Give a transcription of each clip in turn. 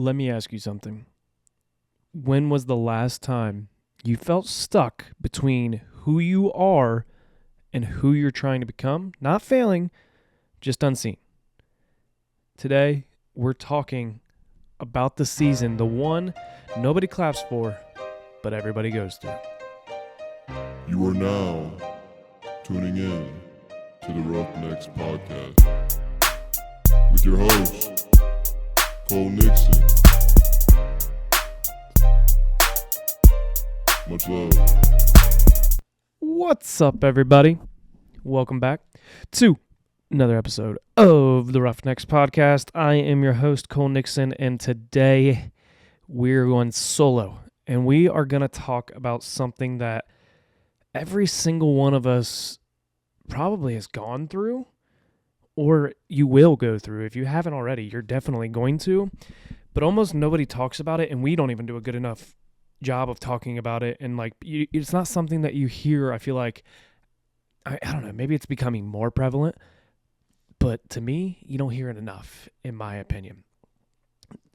Let me ask you something. When was the last time you felt stuck between who you are and who you're trying to become? Not failing, just unseen. Today, we're talking about the season, the one nobody claps for, but everybody goes through. You are now tuning in to the Roughnecks Podcast with your host, Cole Nixon. Much love. What's up, everybody? Welcome back to another episode of the Roughnecks Podcast. I am your host, Cole Nixon, and today we're going solo, and we are going to talk about something that every single one of us probably has gone through, or you will go through. If you haven't already, you're definitely going to, but almost nobody talks about it, and we don't even do a good enough job of talking about it. And it's not something that you hear. I feel like, I don't know, maybe it's becoming more prevalent, but to me, you don't hear it enough, in my opinion.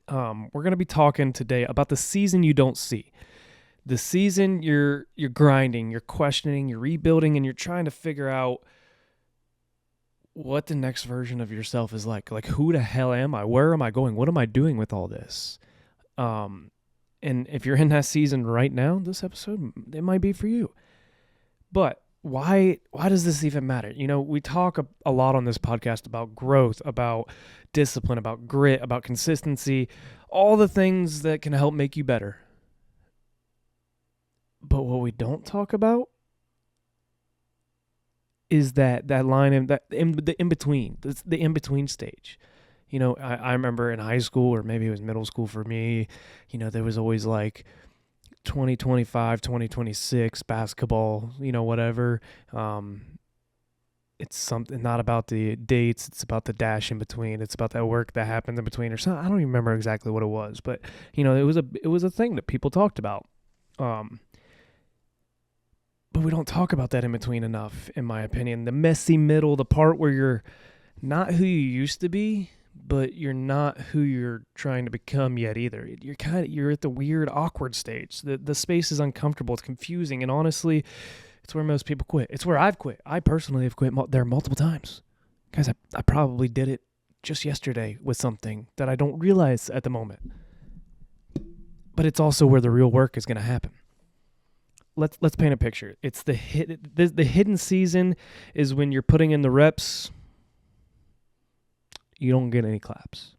We're going to be talking today about the season you don't see. The season you're grinding, you're questioning, you're rebuilding, and you're trying to figure out what the next version of yourself is like. Like, who the hell am I? Where am I going? What am I doing with all this? And if you're in that season right now, this episode, it might be for you. But why does this even matter? You know, we talk a lot on this podcast about growth, about discipline, about grit, about consistency, all the things that can help make you better. But what we don't talk about is that line in the in-between, the in-between stage. You know, I remember in high school, or maybe it was middle school for me, you know, there was always like 2025, 2026 basketball, you know, whatever. It's something not about the dates. It's about the dash in between. It's about that work that happened in between or something. I don't even remember exactly what it was, but you know, it was a thing that people talked about. But we don't talk about that in between enough, in my opinion. The messy middle, the part where you're not who you used to be, but you're not who you're trying to become yet either. You're at the weird, awkward stage. The space is uncomfortable. It's confusing, and honestly, it's where most people quit. It's where I've quit. I personally have quit there multiple times. Guys, I probably did it just yesterday with something that I don't realize at the moment. But it's also where the real work is going to happen. Let's paint a picture. It's the hidden season is when you're putting in the reps. You don't get any claps.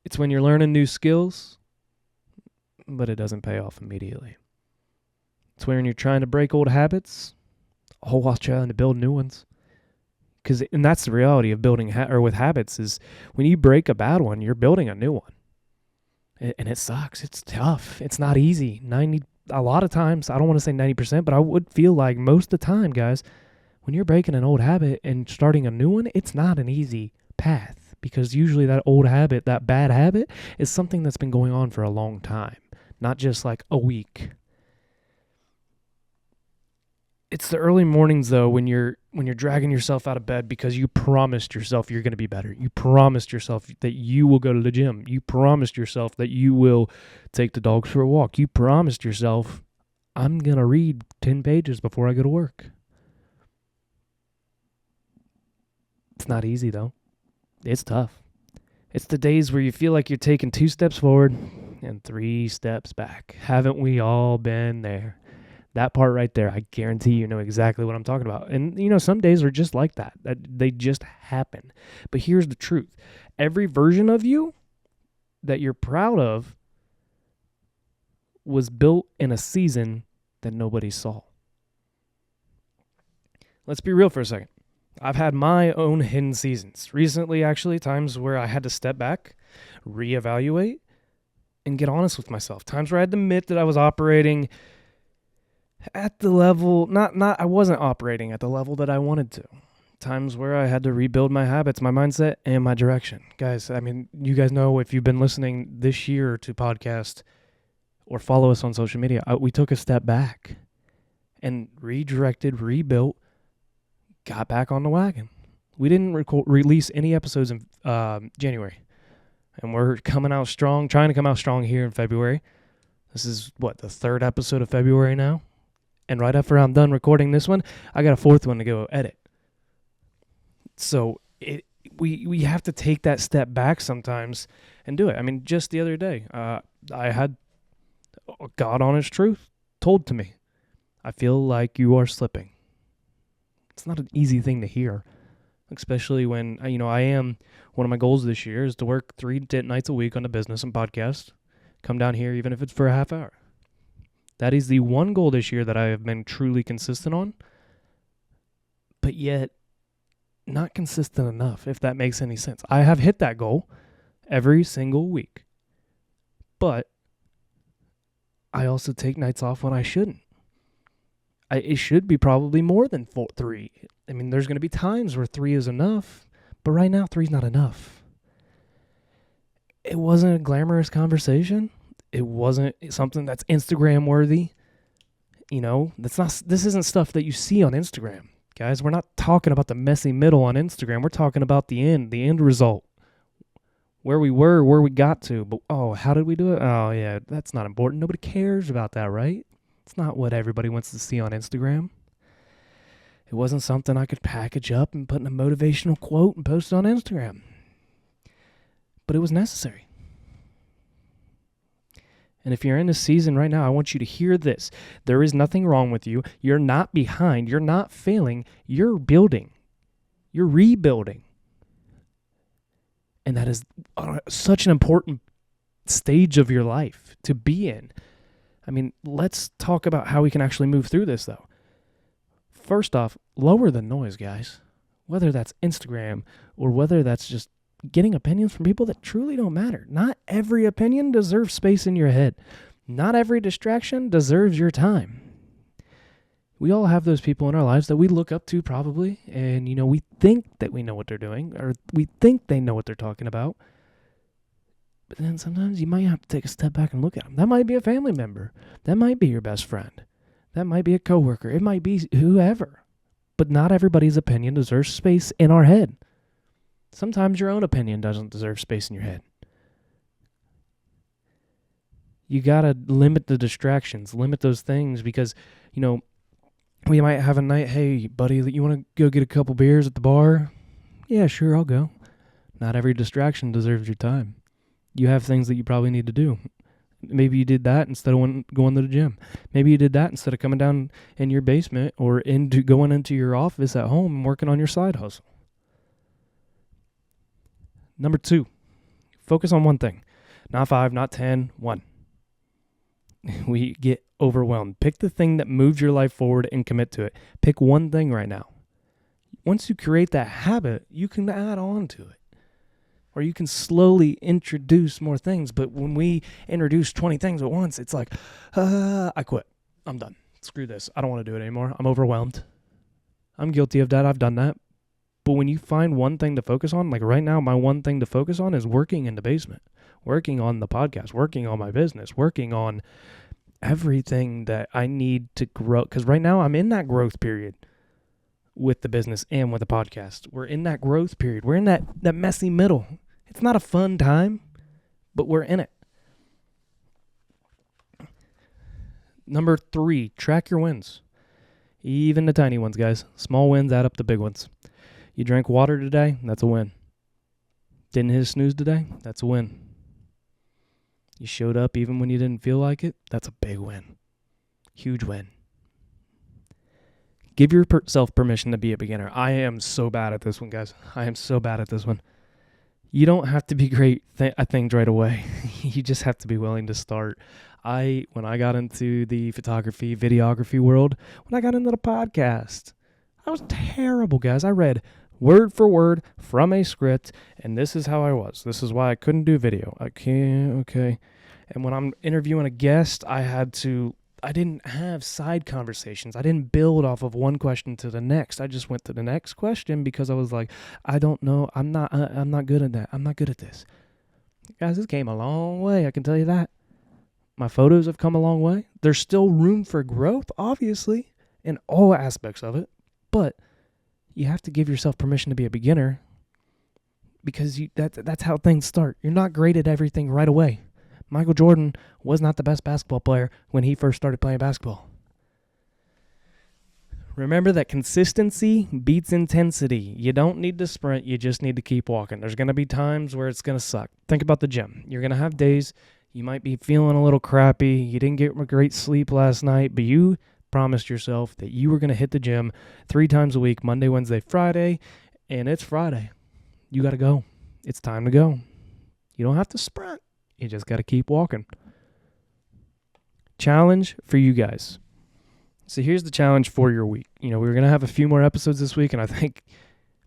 It's when you're learning new skills, but it doesn't pay off immediately. It's when you're trying to break old habits, a whole while trying to build new ones. And that's the reality of building with habits is when you break a bad one, you're building a new one. And it sucks. It's tough. It's not easy. A lot of times, I don't want to say 90%, but I would feel like most of the time, guys, when you're breaking an old habit and starting a new one, it's not an easy path because usually that old habit, that bad habit, is something that's been going on for a long time, not just like a week. It's the early mornings, though, when you're dragging yourself out of bed because you promised yourself you're going to be better. You promised yourself that you will go to the gym. You promised yourself that you will take the dogs for a walk. You promised yourself, I'm going to read 10 pages before I go to work. It's not easy, though. It's tough. It's the days where you feel like you're taking 2 steps forward and 3 steps back. Haven't we all been there? That part right there, I guarantee you know exactly what I'm talking about. And, you know, some days are just like that. They just happen. But here's the truth. Every version of you that you're proud of was built in a season that nobody saw. Let's be real for a second. I've had my own hidden seasons. Recently, actually, times where I had to step back, reevaluate, and get honest with myself. Times where I had to admit that I was operating at the level, I wasn't operating at the level that I wanted to. Times where I had to rebuild my habits, my mindset, and my direction. Guys, I mean, you guys know if you've been listening this year to podcast or follow us on social media, we took a step back and redirected, rebuilt, got back on the wagon. We didn't release any episodes in January. And we're coming out strong, trying to come out strong here in February. This is, the third episode of February now? And right after I'm done recording this one, I got a fourth one to go edit. So we have to take that step back sometimes and do it. I mean, just the other day, I had God honest truth told to me. I feel like you are slipping. It's not an easy thing to hear, especially when, I am, one of my goals this year is to work 3 nights a week on the business and podcast. Come down here, even if it's for a half hour. That is the one goal this year that I have been truly consistent on, but yet not consistent enough, if that makes any sense. I have hit that goal every single week, but I also take nights off when I shouldn't. It should be probably more than 3. I mean, there's going to be times where 3 is enough, but right now 3 is not enough. It wasn't a glamorous conversation. It wasn't something that's Instagram worthy. This isn't stuff that you see on Instagram. Guys, we're not talking about the messy middle on Instagram. We're talking about the end result. Where we were, where we got to. But, how did we do it? Oh, yeah, that's not important. Nobody cares about that, right? It's not what everybody wants to see on Instagram. It wasn't something I could package up and put in a motivational quote and post it on Instagram. But it was necessary. And if you're in this season right now, I want you to hear this. There is nothing wrong with you. You're not behind. You're not failing. You're building. You're rebuilding. And that is such an important stage of your life to be in. I mean, let's talk about how we can actually move through this, though. First off, lower the noise, guys. Whether that's Instagram or whether that's just getting opinions from people that truly don't matter. Not every opinion deserves space in your head. Not every distraction deserves your time. We all have those people in our lives that we look up to probably, and, we think that we know what they're doing, or we think they know what they're talking about. But then sometimes you might have to take a step back and look at them. That might be a family member. That might be your best friend. That might be a coworker. It might be whoever. But not everybody's opinion deserves space in our head. Sometimes your own opinion doesn't deserve space in your head. You got to limit the distractions, limit those things because, we might have a night, hey, buddy, you want to go get a couple beers at the bar? Yeah, sure, I'll go. Not every distraction deserves your time. You have things that you probably need to do. Maybe you did that instead of going to the gym. Maybe you did that instead of coming down in your basement or going into your office at home and working on your side hustle. Number 2, focus on one thing. Not 5, not 10, 1. We get overwhelmed. Pick the thing that moves your life forward and commit to it. Pick one thing right now. Once you create that habit, you can add on to it. Or you can slowly introduce more things. But when we introduce 20 things at once, it's like, I quit. I'm done. Screw this. I don't want to do it anymore. I'm overwhelmed. I'm guilty of that. I've done that. But when you find one thing to focus on, like right now, my one thing to focus on is working in the basement, working on the podcast, working on my business, working on everything that I need to grow. Because right now I'm in that growth period with the business and with the podcast. We're in that growth period. We're in that messy middle. It's not a fun time, but we're in it. Number 3, track your wins. Even the tiny ones, guys. Small wins add up to big ones. You drank water today, that's a win. Didn't hit a snooze today, that's a win. You showed up even when you didn't feel like it, that's a big win. Huge win. Give yourself permission to be a beginner. I am so bad at this one, guys. I am so bad at this one. You don't have to be great at things right away. You just have to be willing to start. When I got into the photography, videography world, when I got into the podcast, I was terrible, guys. I read word for word from a script, and this is how I was. This is why I couldn't do video. Okay. And when I'm interviewing a guest, I didn't have side conversations. I didn't build off of one question to the next. I just went to the next question because I was like, I don't know. I'm not good at that. I'm not good at this. Guys, this came a long way. I can tell you that. My photos have come a long way. There's still room for growth, obviously, in all aspects of it. But you have to give yourself permission to be a beginner because that's how things start. You're not great at everything right away. Michael Jordan was not the best basketball player when he first started playing basketball. Remember that consistency beats intensity. You don't need to sprint. You just need to keep walking. There's going to be times where it's going to suck. Think about the gym. You're going to have days you might be feeling a little crappy. You didn't get great sleep last night, but you promised yourself that you were going to hit the gym 3 times a week, Monday, Wednesday, Friday, and it's Friday. You got to go. It's time to go. You don't have to sprint. You just got to keep walking. Challenge for you guys. So here's the challenge for your week. We're going to have a few more episodes this week, and I think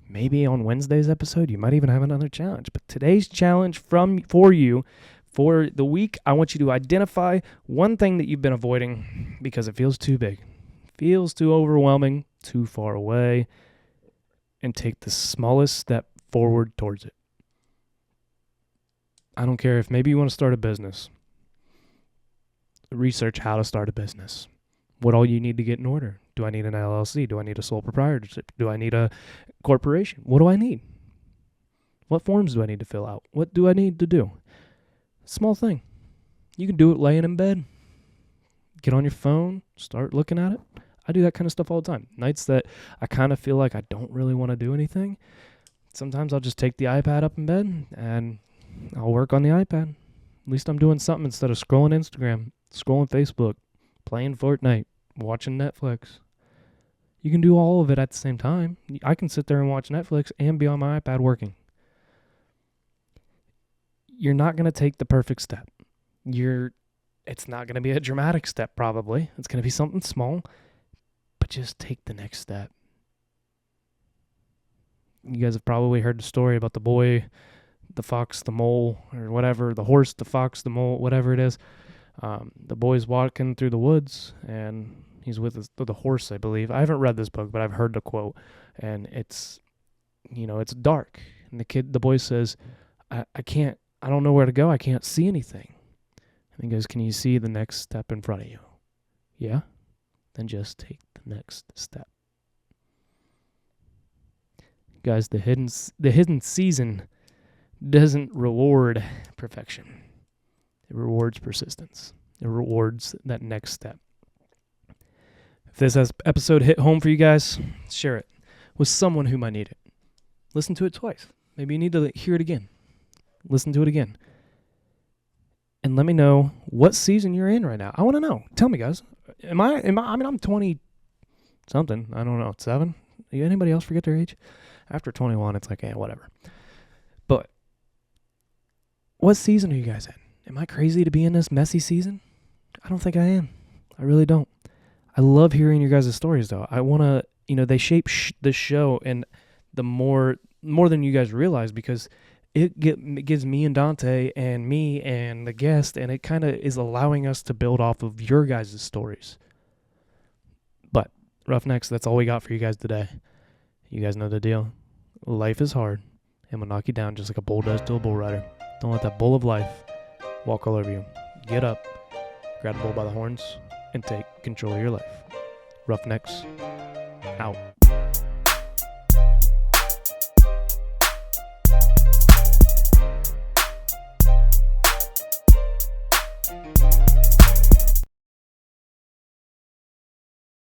maybe on Wednesday's episode, you might even have another challenge. But today's challenge for you for the week, I want you to identify one thing that you've been avoiding because it feels too big, feels too overwhelming, too far away, and take the smallest step forward towards it. I don't care if maybe you want to start a business. Research how to start a business. What all you need to get in order. Do I need an LLC? Do I need a sole proprietorship? Do I need a corporation? What do I need? What forms do I need to fill out? What do I need to do? Small thing. You can do it laying in bed. Get on your phone. Start looking at it. I do that kind of stuff all the time. Nights that I kind of feel like I don't really want to do anything. Sometimes I'll just take the iPad up in bed and I'll work on the iPad. At least I'm doing something instead of scrolling Instagram, scrolling Facebook, playing Fortnite, watching Netflix. You can do all of it at the same time. I can sit there and watch Netflix and be on my iPad working. You're not going to take the perfect step. It's not going to be a dramatic step probably. It's going to be something small, but just take the next step. You guys have probably heard the story about the boy, the fox, the mole, or whatever, the horse, the fox, the mole, whatever it is. The boy's walking through the woods, and he's with the horse, I believe. I haven't read this book, but I've heard the quote, and it's dark. And the boy says, I don't know where to go. I can't see anything. And he goes, can you see the next step in front of you? Yeah? Then just take the next step. Guys, the hidden season doesn't reward perfection. It rewards persistence. It rewards that next step. If this episode hit home for you guys, share it with someone who might need it. Listen to it twice. Maybe you need to hear it again. Listen to it again. And let me know what season you're in right now. I want to know. Tell me, guys. I'm 20 something. I don't know. 7? Anybody else forget their age? After 21, it's like, whatever. But what season are you guys in? Am I crazy to be in this messy season? I don't think I am. I really don't. I love hearing your guys' stories, though. I want to, they shape the show, and the more than you guys realize, because it gives me and Dante and me and the guest, and it kind of is allowing us to build off of your guys' stories. But Roughnecks, that's all we got for you guys today. You guys know the deal. Life is hard, and will knock you down just like a bull does to a bull rider. Don't let that bull of life walk all over you. Get up, grab the bull by the horns, and take control of your life. Roughnecks, out.